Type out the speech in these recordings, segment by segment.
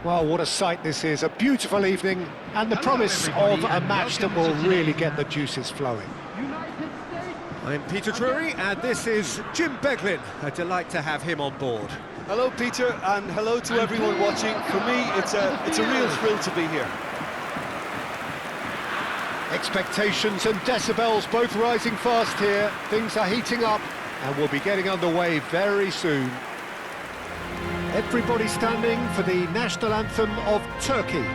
Well, what a sight this is, a beautiful evening, and the promise of a match that will really get the juices flowing. I'm Peter Drury, and this is Jim Beglin. A delight to have him on board. Hello, Peter, and hello to everyone watching. For me, it's a real thrill to be here. Expectations and decibels both rising fast here. Things are heating up, and we'll be getting underway very soon. Everybody standing for the national anthem of Turkey.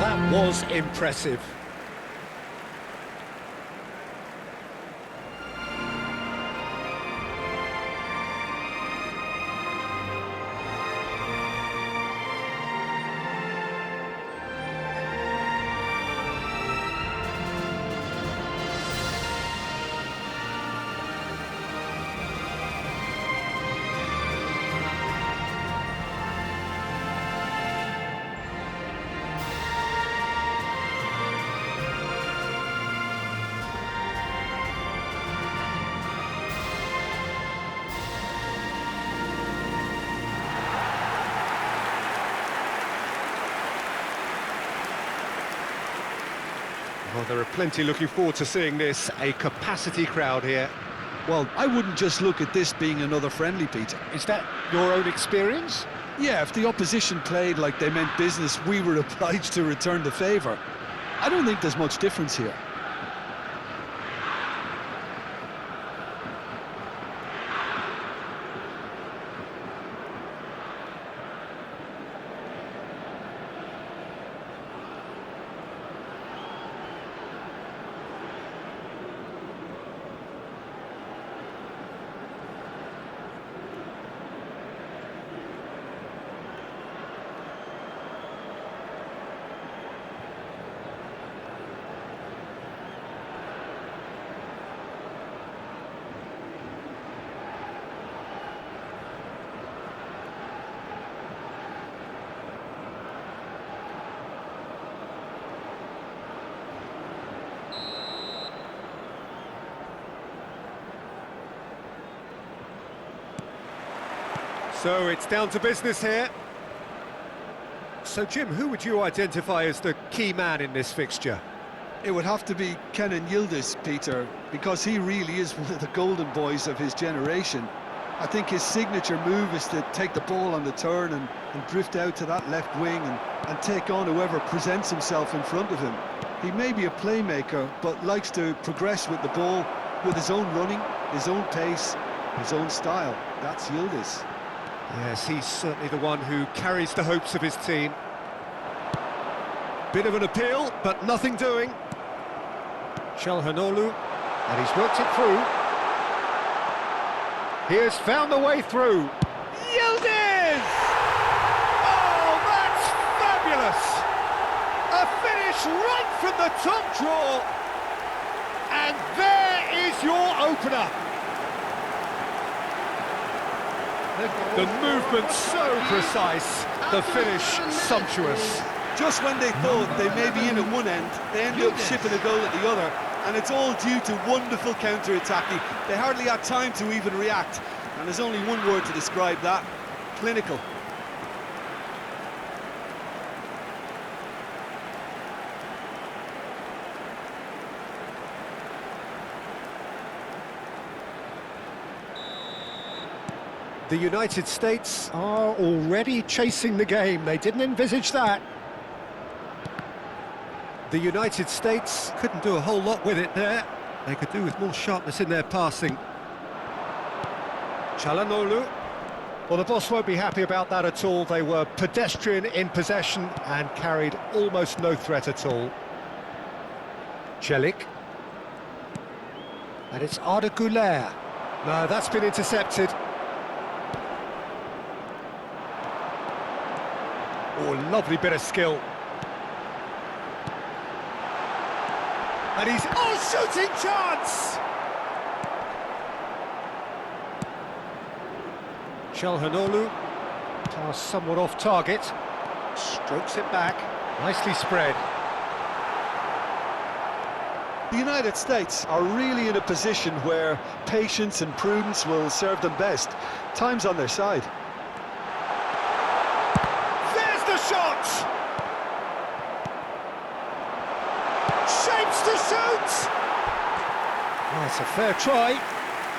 That was impressive. Well, there are plenty looking forward to seeing this, a capacity crowd here. Well, I wouldn't just look at this being another friendly, Peter. Is that your own experience? Yeah, if the opposition played like they meant business, we were obliged to return the favour. I don't think there's much difference here. So it's down to business here. So Jim, who would you identify as the key man in this fixture? It would have to be Kenan Yildiz, Peter, because he really is one of the golden boys of his generation. I think his signature move is to take the ball on the turn and drift out to that left wing and take on whoever presents himself in front of him. He may be a playmaker, but likes to progress with the ball, with his own running, his own pace, his own style. That's Yildiz. Yes, he's certainly the one who carries the hopes of his team. Bit of an appeal, but nothing doing. Çalhanoğlu, and he's worked it through. He has found the way through. Yildiz! Oh, that's fabulous! A finish right from the top draw. And there is your opener. The movement so precise, the finish sumptuous. Just when they thought they may be in at one end, they end up shipping a goal at the other, and it's all due to wonderful counter-attacking. They hardly had time to even react, and there's only one word to describe that: clinical. The United States are already chasing the game. They didn't envisage that. The United States couldn't do a whole lot with it there. They could do with more sharpness in their passing. Çalhanoğlu. Well, the boss won't be happy about that at all. They were pedestrian in possession and carried almost no threat at all. Çelik. And it's Arda Güler. No, that's been intercepted. Oh, lovely bit of skill. And he's... Oh, shooting chance! Çalhanoğlu, pass somewhat off target, strokes it back, nicely spread. The United States are really in a position where patience and prudence will serve them best. Time's on their side. There's the shot! Shapes to shoot! That's a fair try,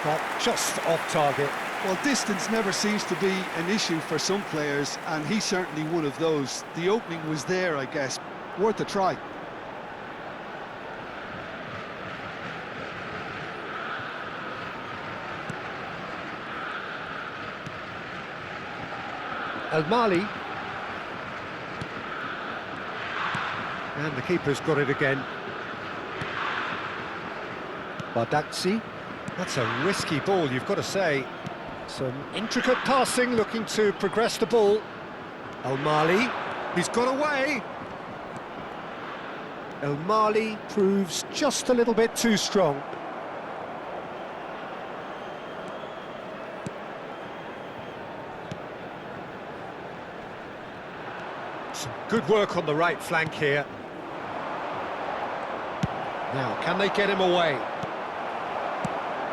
but just off target. Well, distance never seems to be an issue for some players, and he's certainly one of those. The opening was there, I guess. Worth a try. El Mali. And the keeper's got it again. Bardakci. That's a risky ball, you've got to say. Some intricate passing, looking to progress the ball. El Mali, he's got away. El Mali proves just a little bit too strong. Some good work on the right flank here. Now, can they get him away?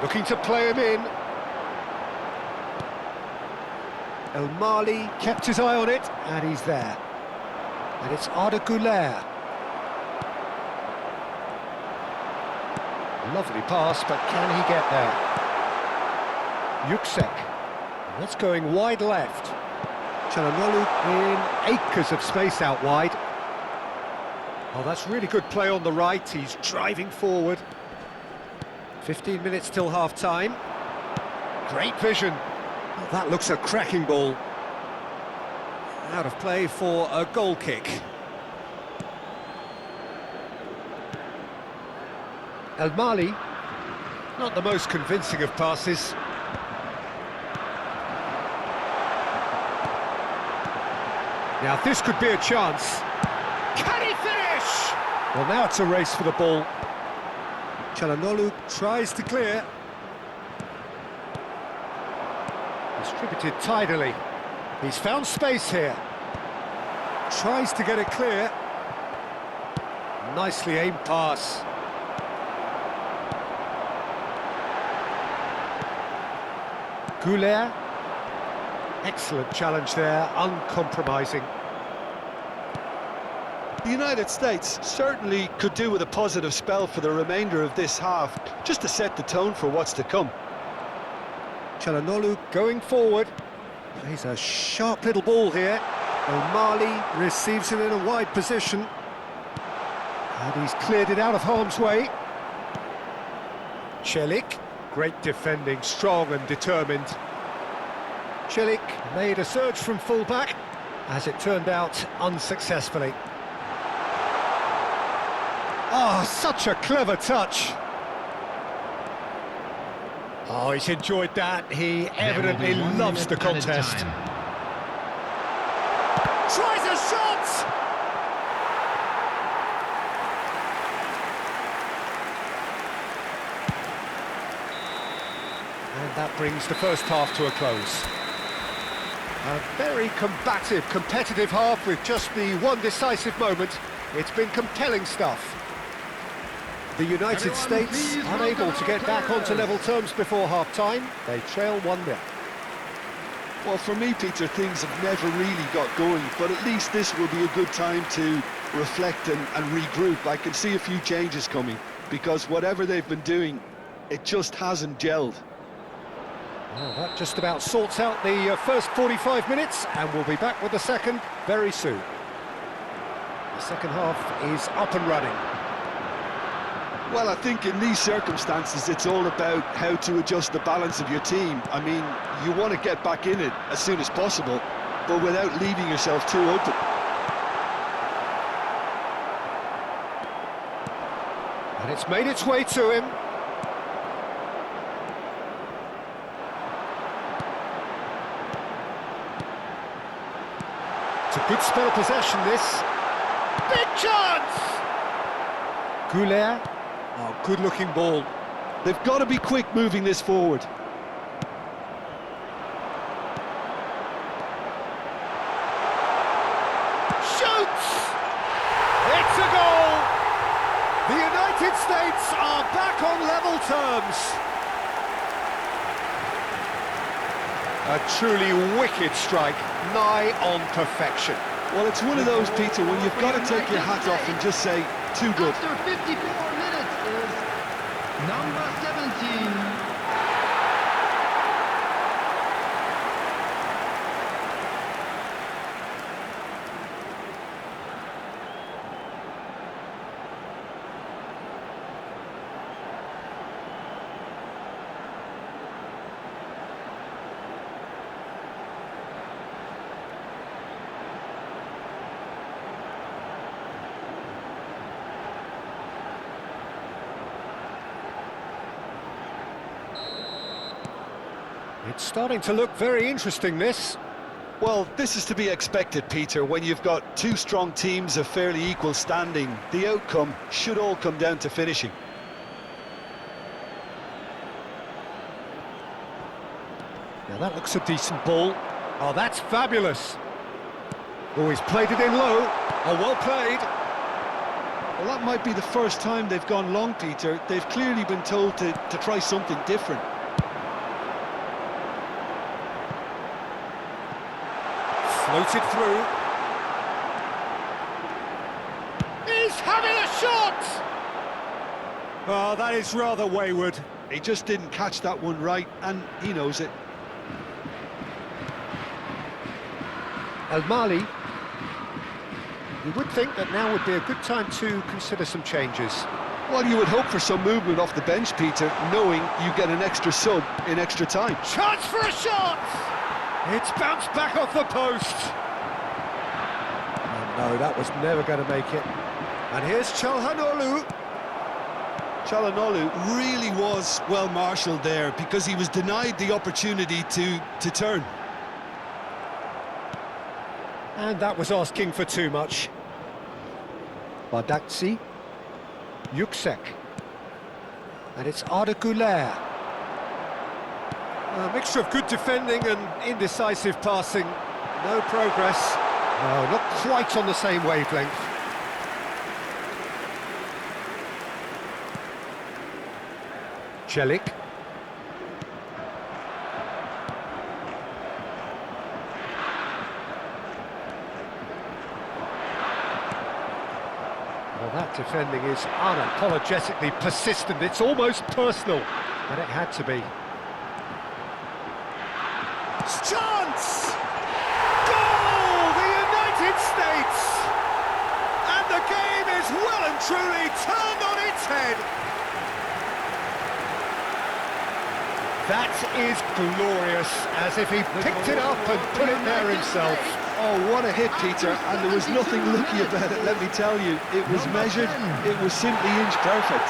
Looking to play him in. El Mali kept his eye on it, and he's there. And it's Arda Güler. Lovely pass, but can he get there? Yüksek. That's going wide left. Çalhanoğlu in acres of space out wide. Oh, that's really good play on the right. He's driving forward. 15 minutes till half-time. Great vision. Oh, that looks a cracking ball. Out of play for a goal kick. El Mali, not the most convincing of passes. Now this could be a chance. Can he finish? Well, now it's a race for the ball. Çalhanoğlu tries to clear. Distributed tidily. He's found space here. Tries to get it clear. Nicely aimed pass. Güler. Excellent challenge there, uncompromising. The United States certainly could do with a positive spell for the remainder of this half, just to set the tone for what's to come. Çalhanoğlu going forward. Plays a sharp little ball here. El Mali receives it in a wide position. And he's cleared it out of harm's way. Çelik, great defending, strong and determined. Çelik made a surge from full-back, as it turned out unsuccessfully. Oh, such a clever touch. Oh, he's enjoyed that. He evidently loves the contest. Tries a shot! And that brings the first half to a close. A very combative, competitive half with just the one decisive moment. It's been compelling stuff. The United States unable to get back onto level terms before half-time. They trail 1-0. Well, for me, Peter, things have never really got going, but at least this will be a good time to reflect and regroup. I can see a few changes coming, because whatever they've been doing, it just hasn't gelled. Well, that just about sorts out the first 45 minutes, and we'll be back with the second very soon. The second half is up and running. Well, I think in these circumstances, it's all about how to adjust the balance of your team. I mean, you want to get back in it as soon as possible, but without leaving yourself too open. And it's made its way to him. It's a good spell of possession, this. Big chance! Goulet. Oh, good-looking ball. They've got to be quick moving this forward. Shoots! It's a goal! The United States are back on level terms. A truly wicked strike, nigh on perfection. Well, it's one of those, Peter, when you've got to take your hat off and just say, too good. After 54 minutes is number 17. It's starting to look very interesting, this. Well, this is to be expected, Peter, when you've got two strong teams of fairly equal standing. The outcome should all come down to finishing. Now that looks a decent ball. Oh, that's fabulous. Oh, he's played it in low. Oh, well played. Well, that might be the first time they've gone long, Peter. They've clearly been told to try something different. Floated through. He's having a shot! Oh, that is rather wayward. He just didn't catch that one right, and he knows it. El Mali. You would think that now would be a good time to consider some changes. Well, you would hope for some movement off the bench, Peter, knowing you get an extra sub in extra time. Chance for a shot! It's bounced back off the post. Oh, no, that was never going to make it. And here's Çalhanoğlu. Çalhanoğlu really was well marshalled there because he was denied the opportunity to turn. And that was asking for too much. Bardakci. Yüksek. And it's Arda Güler. A mixture of good defending and indecisive passing. No progress. No, not quite on the same wavelength. Celik. Well, that defending is unapologetically persistent. It's almost personal, but it had to be. Chance! Goal! The United States! And the game is well and truly turned on its head. That is glorious, as if he picked it up and put it there himself. Oh, what a hit, Peter, and there was nothing lucky about it, let me tell you. It was measured, it was simply inch perfect.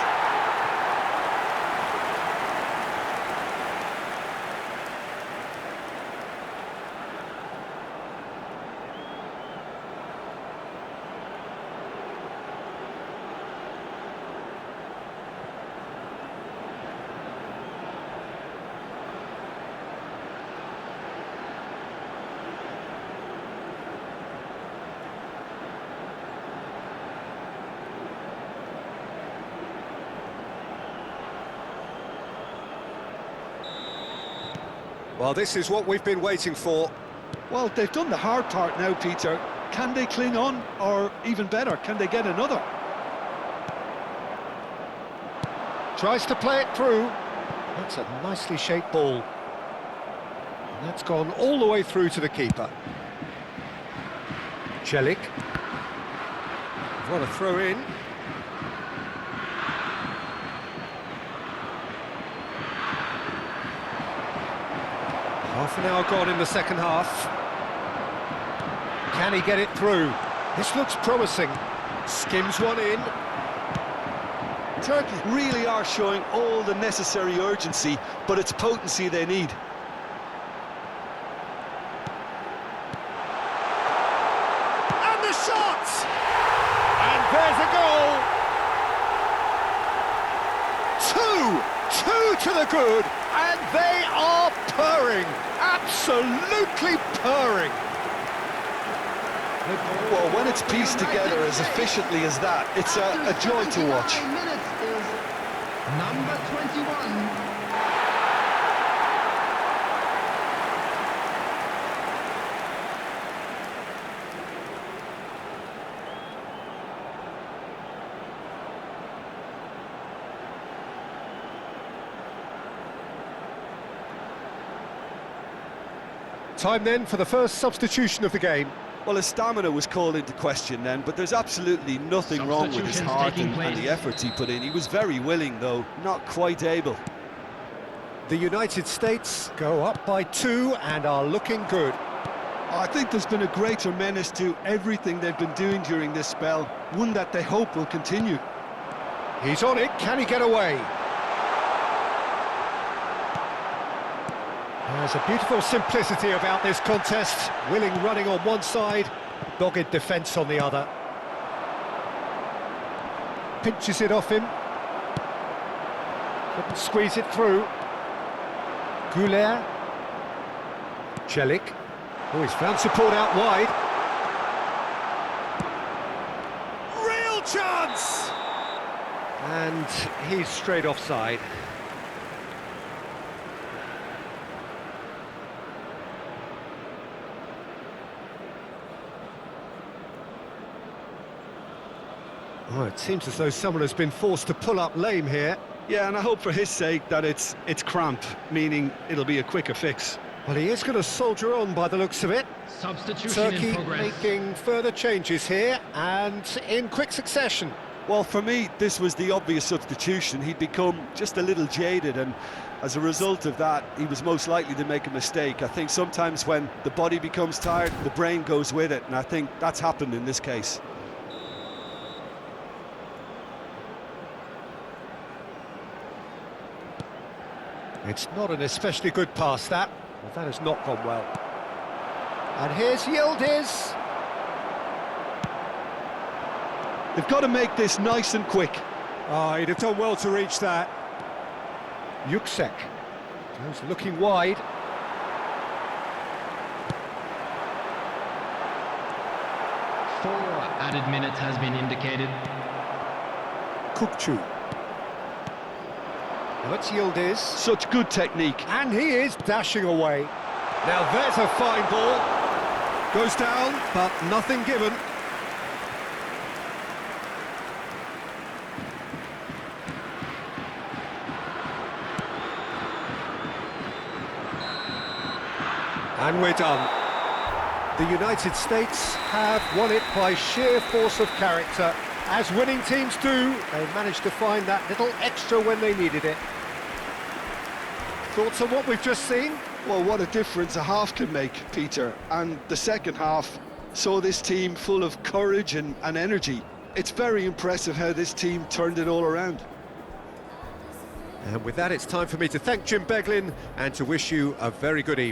Well, this is what we've been waiting for. Well, they've done the hard part now, Peter. Can they cling on, or even better, can they get another? Tries to play it through. That's a nicely shaped ball. And that's gone all the way through to the keeper. Celik. What a throw in. Half an hour gone in the second half. Can he get it through? This looks promising. Skims one in. Turkey really are showing all the necessary urgency, but it's potency they need. shot! And there's a goal! Two to the good, and they are purring, absolutely purring. Well, when it's pieced together as efficiently as that, it's a joy to watch. Minutes is number 21. Time then for the first substitution of the game. Well, his stamina was called into question then, but there's absolutely nothing wrong with his heart and the efforts he put in. He was very willing, though, not quite able. The United States go up by 2 and are looking good. I think there's been a greater menace to everything they've been doing during this spell, one that they hope will continue. He's on it, can he get away? There's a beautiful simplicity about this contest. Willing running on one side, dogged defence on the other. Pinches it off him. Couldn't squeeze it through. Goulet. Celik. Oh, he's found support out wide. Real chance! And he's straight offside. Oh, it seems as though someone has been forced to pull up lame here. Yeah, and I hope for his sake that it's cramp, meaning it'll be a quicker fix. Well, he is going to soldier on by the looks of it. Substitution in Turkey progress. making further changes here, and in quick succession. Well, for me, this was the obvious substitution. He'd become just a little jaded, and as a result of that, he was most likely to make a mistake. I think sometimes when the body becomes tired, the brain goes with it, and I think that's happened in this case. It's not an especially good pass, that. Well, that has not gone well. And here's Yildiz. They've got to make this nice and quick. Oh, he'd have done well to reach that. Yuksek goes looking wide. Four added minutes has been indicated. Kukçu. Now it's Yildiz. Such good technique. And he is dashing away. Now there's a fine ball. Goes down, but nothing given. And we're done. The United States have won it by sheer force of character. As winning teams do, they managed to find that little extra when they needed it. Thoughts on what we've just seen? Well, what a difference a half can make, Peter. And the second half saw this team full of courage and energy. It's very impressive how this team turned it all around. And with that, it's time for me to thank Jim Beglin and to wish you a very good evening.